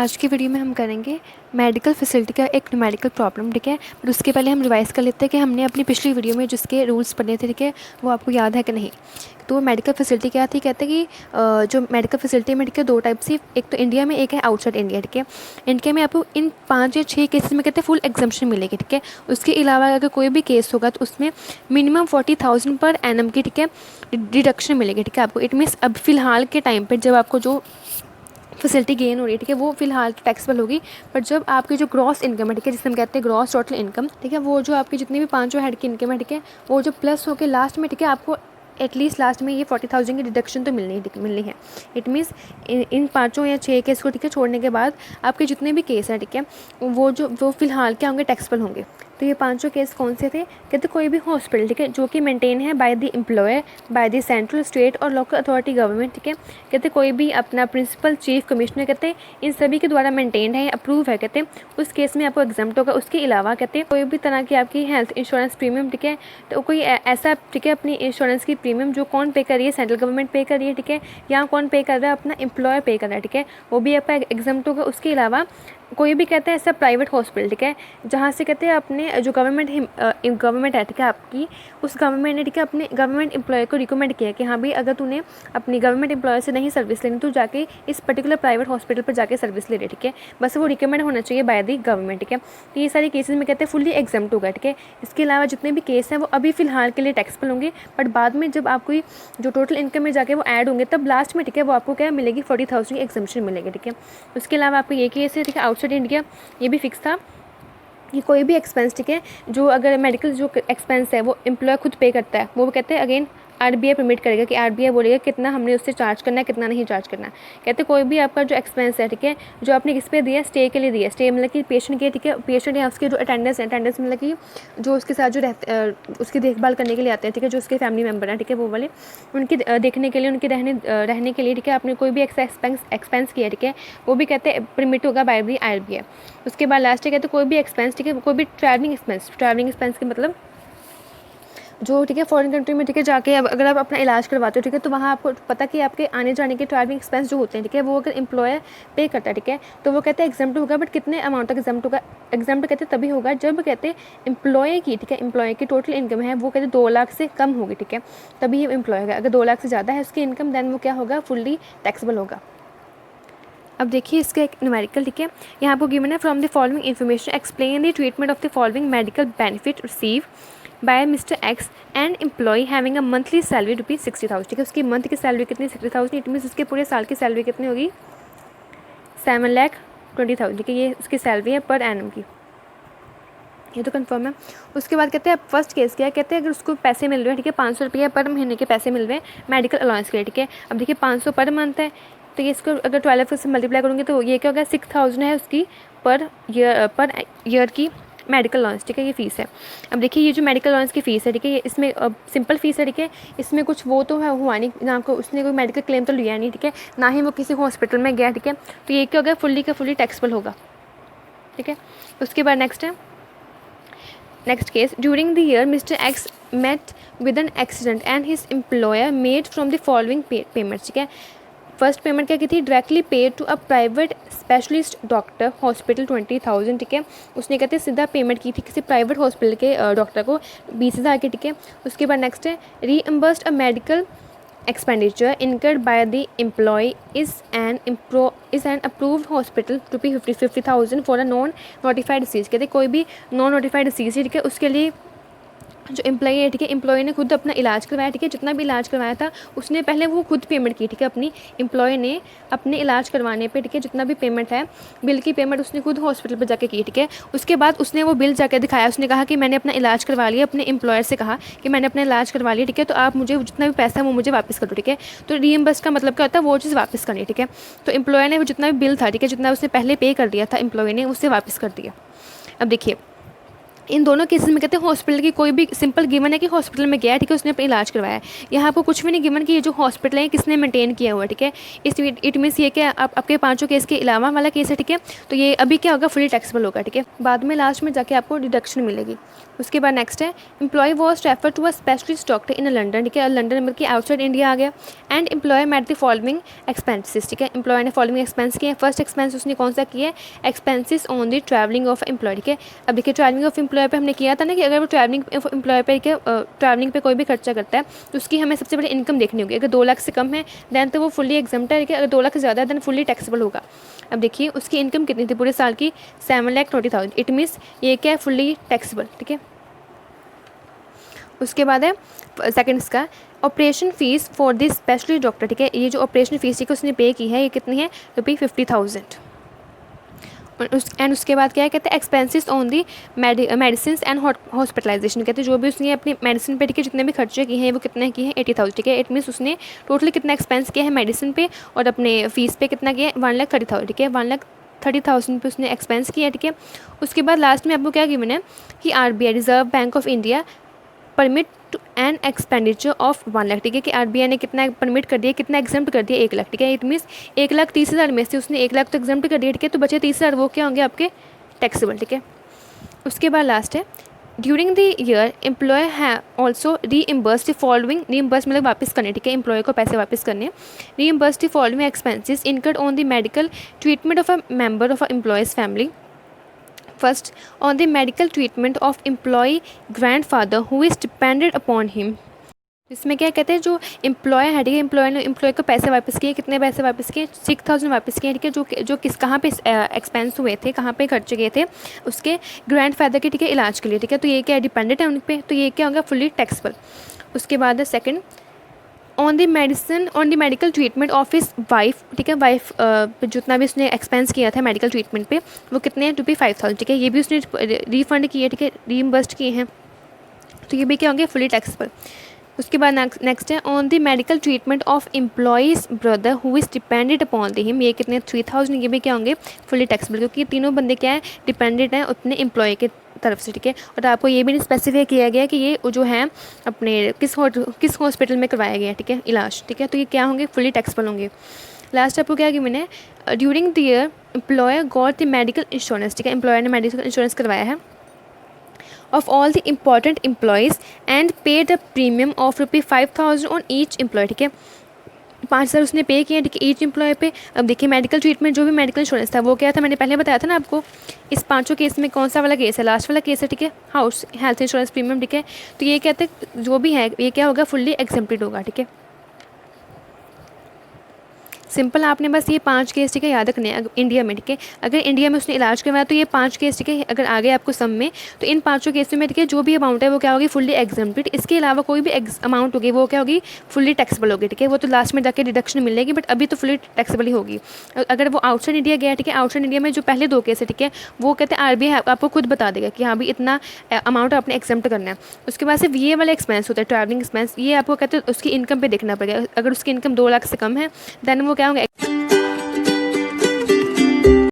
आज की वीडियो में हम करेंगे मेडिकल फैसिलिटी का एक न्यूमेरिकल प्रॉब्लम, ठीक है। बट उसके पहले हम रिवाइज़ कर लेते हैं कि हमने अपनी पिछली वीडियो में जिसके रूल्स पढ़े थे, ठीक है, वो आपको याद है कि नहीं। तो मेडिकल फैसिलिटी क्या थी, कहते हैं कि जो मेडिकल फैसिलिटी में, ठीक है, दो टाइप से, एक तो इंडिया में, एक है आउटसाइड इंडिया, ठीक है। इंडिया में आपको इन 5 या 6 केसेस में कहते हैं फुल एग्जम्पशन मिलेगी, ठीक है। उसके अलावा अगर कोई भी केस होगा तो उसमें मिनिमम 40,000 पर एनम की, ठीक है, डिडक्शन मिलेगी, ठीक है आपको। इट मीन्स अब फिलहाल के टाइम पर जब आपको जो फैसिलिटी गेन हो रही है, ठीक है, वो फिलहाल टैक्सेबल होगी। बट जब आपकी जो ग्रॉस इनकम है, ठीक है, जिसे हम कहते हैं ग्रॉस टोटल इनकम, ठीक है, वो जो आपकी जितनी भी 5 हेड की इनकम है, ठीक है, वो जो प्लस होकर लास्ट में, ठीक है, आपको एटलीस्ट लास्ट में ये 40,000 की डिडक्शन तो मिलनी है। इट मीन्स इन 5 या 6 केस को, ठीक है, छोड़ने के बाद आपके जितने भी केस हैं, ठीक है, वो फिलहाल क्या होंगे, टैक्सेबल होंगे। तो ये 5 केस कौन से थे, कहते कोई भी हॉस्पिटल, ठीक है, जो कि मेंटेन है by the employer, by the central, state और लोकल अथॉरिटी गवर्नमेंट, ठीक है। कहते कोई भी अपना प्रिंसिपल, चीफ, कमिश्नर, कहते इन सभी के द्वारा मेंटेन है, अप्रूव है, कहते उस केस में आपको एग्जाम्प्ट होगा। उसके अलावा कहते कोई भी तरह की आपकी हेल्थ इंश्योरेंस प्रीमियम, ठीक है, तो कोई ऐसा, ठीक है, अपनी इंश्योरेंस की प्रीमियम जो कौन पे कर रही है, सेंट्रल गवर्नमेंट पे कर रही है, ठीक है, या कौन पे कर रहा है, अपना एम्प्लॉयर पे कर रहा है, ठीक है, वो भी आपका एग्जाम्प्ट होगा। उसके अलावा कोई भी कहते हैं ऐसा प्राइवेट हॉस्पिटल, ठीक है, जहाँ से कहते हैं अपने जो गवर्नमेंट है, ठीक है, आपकी उस गवर्नमेंट ने, ठीक है, अपने गवर्नमेंट एम्प्लॉय को रिकमेंड किया कि हाँ भाई, अगर तूने अपनी गवर्नमेंट एम्प्लॉयर से नहीं सर्विस लेनी तो जाके इस पर्टिकुलर प्राइवेट हॉस्पिटल पर जाके सर्विस ले रहे, ठीक है, बस वो रिकमेंड होना चाहिए बाय दी गवर्नमेंट, ठीक है। तो ये सारे केसेस में कहते हैं फुल्ली एग्जाम्प्ट होगा, ठीक है। इसके अलावा जितने भी केस हैं वो अभी फिलहाल के लिए टैक्सेबल होंगे, बट बाद में जब आपको जो टोटल इनकम में जाके वो ऐड होंगे तब लास्ट में, ठीक है, वो आपको क्या मिलेगी, 40,000 की एग्जम्पशन मिलेगी, ठीक है। उसके अलावा आपको ये केस है, ठीक है, आउटसाइड इंडिया, ये भी फिक्स था कि कोई भी एक्सपेंस, ठीक है, जो अगर मेडिकल जो एक्सपेंस है वो एम्प्लॉय खुद पे करता है, वो कहते हैं अगेन आरबीआई परमिट करेगा कि आरबीआई बोलेगा कितना हमने उससे चार्ज करना है, कितना नहीं चार्ज करना है। कहते कोई भी आपका जो एक्सपेंस है, ठीक है, जो आपने किस पे दिया, स्टे के लिए दिया, स्टे मतलब कि पेशेंट के, ठीक है, पेशेंट या उसके जो अटेंडेंस है, अटेंडेंस मतलब कि जो उसके साथ जो उसकी देखभाल करने के लिए आते हैं, ठीक है, जो उसके फैमिली मेम्बर हैं, ठीक है, वो वाले उनकी देखने के लिए, उनके रहने के लिए, ठीक है, आपने कोई भी एक्सपेंस किया, ठीक है, वो भी कहते हैं परमिट होगा बाय दी आरबीआई। उसके बाद लास्ट कहते कोई भी एक्सपेंस, ठीक है, कोई भी ट्रैवलिंग एक्सपेंस के मतलब जो, ठीक है, फॉरेन कंट्री में, ठीक है, जाके अब अगर आप अपना इलाज करवाते हो, ठीक है, तो वहाँ आपको पता कि आपके आने जाने के ट्रैवलिंग एक्सपेंस जो होते हैं, ठीक है, वो अगर एम्प्लॉयर पे करता है, ठीक है, तो वो कहते हैं एग्जाम्प्ट होगा। बट कितने अमाउंट तक एग्जाम्प्ट होगा, एग्जाम्प्ट कहते हैं तभी होगा जब कहते हैं एम्प्लॉय की, ठीक है, एम्प्लॉय की टोटल इनकम है वो कहते हैं 2 लाख से कम होगी, ठीक है, तभी ये एम्प्लॉय होगा। अगर 2 लाख से ज़्यादा है उसकी इनकम, देन वो क्या होगा, फुल्ली टैक्सेबल होगा। अब देखिए इसका एक न्यूमेरिकल, ठीक है, यहाँ आपको गिवन है from the following information explain the treatment of the following medical benefit receive by mister X and employ having a monthly salary ₹60,000, ठीक है, उसकी मंथ की सैलरी कितनी, 60,000, इट मीन्स उसके पूरे साल की सैलरी कितनी होगी, 7,20,000, ठीक है, ये उसकी सैलरी है पर एनम की, ये तो कंफर्म है। उसके बाद कहते हैं अब फर्स्ट केस क्या है, कहते हैं अगर उसको पैसे मिल रहे हैं, ठीक है, 500 रुपये पर महीने के पैसे मिल रहे हैं मेडिकल अलाउंस के लिए, ठीक है। अब देखिए 500 पर मंथ है, तो ये इसको अगर 12 से मल्टीप्लाई करूँगी तो ये क्या होगा, 6,000 है उसकी पर ईयर की मेडिकल अलाउंस, ठीक है, ये फ़ीस है। अब देखिए ये जो मेडिकल अलाउंस की फ़ीस है, ठीक है, ये इसमें सिंपल फ़ीस है, ठीक है, इसमें कुछ वो तो है हुआ नहीं ना, को उसने कोई मेडिकल क्लेम तो लिया नहीं, ठीक है, ना ही वो किसी हॉस्पिटल में गया, ठीक है, तो ये क्या होगा, फुल्ली का फुल्ली टैक्सेबल होगा, ठीक है। उसके बाद next case, during the year mister X met with an accident and his employer made from the following payments, ठीक है। फर्स्ट पेमेंट क्या की थी, directly paid to a private specialist doctor hospital 20,000, ठीक है, उसने कहते हैं सीधा पेमेंट की थी किसी प्राइवेट हॉस्पिटल के डॉक्टर को 20,000 की, ठीक है। उसके बाद नेक्स्ट है reimbursed a medical expenditure incurred by the employee is an approved hospital ₹50,000 for a non notified disease, कहते कोई भी नॉन नोटिफाइड डिसीज है, ठीक है, उसके लिए जो एम्प्लॉई है, ठीक है, एम्प्लॉय ने खुद अपना इलाज करवाया, ठीक है, जितना भी इलाज करवाया था उसने पहले वो खुद पेमेंट की, ठीक है, अपनी एम्प्लॉय ने अपने इलाज करवाने पे, ठीक है, जितना भी पेमेंट है बिल की पेमेंट उसने खुद हॉस्पिटल पर जाके की, ठीक है। उसके बाद उसने वो बिल जाके दिखाया, उसने कहा कि मैंने अपना इलाज करवा लिया, अपने एम्प्लॉयर से कहा कि मैंने अपना इलाज करवा लिया, ठीक है, तो आप मुझे जितना भी पैसा है वो मुझे वापस कर दो, ठीक है। तो रीइम्बर्स का मतलब क्या होता है, वो चीज़ वापस करनी, ठीक है। तो एम्प्लॉयर ने वो जितना भी बिल था, ठीक है, जितना उसने पहले पे कर दिया था एम्प्लॉय ने, उससे वापस कर दिया। अब देखिए इन दोनों केसेस में कहते हैं हॉस्पिटल की कोई भी सिंपल गिवन है कि हॉस्पिटल में गया, ठीक है, उसने अपना इलाज करवाया है। यहाँ आपको कुछ भी नहीं गिवन कि ये जो हॉस्पिटल है किसने मेंटेन किया हुआ है, ठीक है। इस इट मीन्स ये क्या आप आपके पांचों केस के अलावा वाला केस है, ठीक है। तो ये अभी क्या होगा, फुली टैक्सेबल होगा, ठीक है। बाद में लास्ट में जाके आपको डिडक्शन मिलेगी। उसके बाद नेक्स्ट है employ was refer to a specialist doctor in London, ठीक है। लंडन मतलब कि आउटसाइड इंडिया आ गया। And employ met the following expenses, ठीक है। एम्प्लॉय ने फॉलोइंग एक्सपेंस किए हैं। फर्स्ट एक्सपेंस उसने कौन सा किया है, expenses on the travelling of employ, ठीक है। अब देखिए ट्रैवलिंग ऑफ एम्प्लॉय पे हमने किया था ना कि अगर वो ट्रैवलिंग एम्प्लॉय पे क्या ट्रैवलिंग पे कोई भी खर्चा करता है तो उसकी हमें सबसे पहले इनकम देखनी होगी। अगर 2 लाख से कम है दैन तो वो फुली एग्जम्प्ट है, ठीक है। अगर 2 लाख से ज़्यादा है दैन फुली टैक्सेबल होगा। अब देखिए उसकी इनकम कितनी थी पूरे साल की, 7,20,000। इट मीन्स ये क्या है, फुली टैक्सेबल, ठीक है। उसके बाद है सेकंड इसका operation fees for this specialist doctor, ठीक है। ये जो ऑपरेशन फ़ीस ठीक है उसने पे की है, ये कितनी है, ₹50,000। उसके बाद क्या है, कहते हैं expenses on the medicine and hospitalisation, कहते हैं जो भी उसने अपनी मेडिसिन पे, ठीक है, जितने भी खर्चे किए हैं वो कितने किए हैं, 80,000, ठीक है। इट मीन्स उसने टोटली कितना एक्सपेंस किया है मेडिसिन पे और अपने फ़ीस पे कितना किया है, 1,30,000, ठीक है। 1,30,000 पे उसने एक्सपेंस किया, ठीक है। उसके बाद लास्ट में आपको क्या गिवन है कि RBI reserve bank of India permit to an expenditure of 1 lakh, ठीक है। कि RBI ने कितना परमिट कर दिया, कितना एग्जाम्प्ट कर दिया, 1 लाख, ठीक है। इट मीन्स 1,30,000 में से उसने 1 लाख तो एग्जाम्प्ट कर दिया, ठीक है। तो बचे 30,000 वो क्या होंगे आपके टैक्सेबल, ठीक है। उसके बाद लास्ट है ड्यूरिंग द ईयर एम्प्लॉय है also reimburse the following, reimburse मतलब वापस करने, ठीक है, एम्प्लॉय को पैसे वापस करने। Reimburse the following expenses incurred on the medical treatment of a member of a employees family. First, on the medical treatment of employee grandfather who is dependent upon him। इसमें क्या कहते हैं, जो एम्प्लॉय है, ठीक है, एम्प्लॉय को पैसे वापस किए, कितने पैसे वापस किए, 6,000 वापस किए, ठीक है। जो किस कहाँ पे एक्सपेंस हुए थे, कहाँ पे खर्चे किए थे, उसके ग्रैंडफादर के, ठीक है, इलाज के लिए, ठीक है। तो ये क्या डिपेंडेंट है उन पर, तो ये क्या होगा, फुली टैक्सेबल। उसके बाद है second on the medical treatment of his wife, ठीक है। वाइफ जितना भी उसने एक्सपेंस किया था मेडिकल ट्रीटमेंट पे वो कितने हैं, ₹5,000, ठीक है। ये भी उसने रिफंड किए, ठीक है, रीइम्बर्स्ड किए हैं, तो ये भी क्या होंगे, फुली टैक्सेबल। उसके बाद नेक्स्ट है on the medical treatment of employees brother who is dependent upon the him, ये कितने 3,000, ये भी क्या होंगे, फुली टैक्सेबल, क्योंकि तीनों बंदे क्या है, डिपेंडेंट हैं अपने एम्प्लॉय के तरफ से, ठीक है। और आपको ये भी नहीं स्पेसिफाई किया गया कि ये जो है अपने किस हॉस्पिटल में करवाया गया, ठीक है, इलाज, ठीक है। तो ये क्या होंगे, फुली टैक्सेबल होंगे। लास्ट आपको क्या कि मैंने during the year employer got the medical insurance, ठीक है, एम्प्लॉयर ने मेडिकल इंश्योरेंस करवाया है of all the important employees and paid a premium of ₹5,000 on each employee, ठीक है। 5,000 उसने पे किए, ठीक है, ईच एम्प्लॉय पे। अब देखिए मेडिकल ट्रीटमेंट जो भी मेडिकल इंश्योरेंस था वो क्या था, मैंने पहले बताया था ना आपको। इस पांचों केस में कौन सा वाला केस है, लास्ट वाला केस है, ठीक है, हाउस हेल्थ इंश्योरेंस प्रीमियम, ठीक है। तो ये कहते हैं जो भी है ये क्या होगा, फुल्ली एग्जेम्प्टेड होगा, ठीक है। सिंपल आपने बस ये 5 केस, ठीक है, याद रखने हैं इंडिया में, ठीक है। अगर इंडिया में उसने इलाज करवाया तो ये 5 केस, ठीक है, अगर आ गए आपको सम में तो इन 5 केसों में, ठीक है, जो भी अमाउंट है वो क्या होगी, फुल्ली एग्जेम्प्टेड। इसके अलावा कोई भी अमाउंट होगी वो क्या होगी, फुल्ली टैक्सेबल होगी, ठीक है। वो तो लास्ट में जाके डिडक्शन मिलेगी, बट अभी तो फुल्ली टैक्सेबल ही होगी। अगर वो आउटसाइड इंडिया गया, ठीक है, आउटसाइड इंडिया में जो पहले 2 केस है, ठीक है, वो कहते हैं RBI आपको खुद बता देगा कि हाँ भी इतना अमाउंट आपने एग्जेम्प्ट करना है। उसके बाद सिर्फ ये वाला एक्सपेंस होता है ट्रैवलिंग एक्सपेंस, ये आपको कहते हैं उसकी इनकम पे देखना पड़ेगा। अगर उसकी इनकम 2 लाख से कम है दैन वो क्या होंगे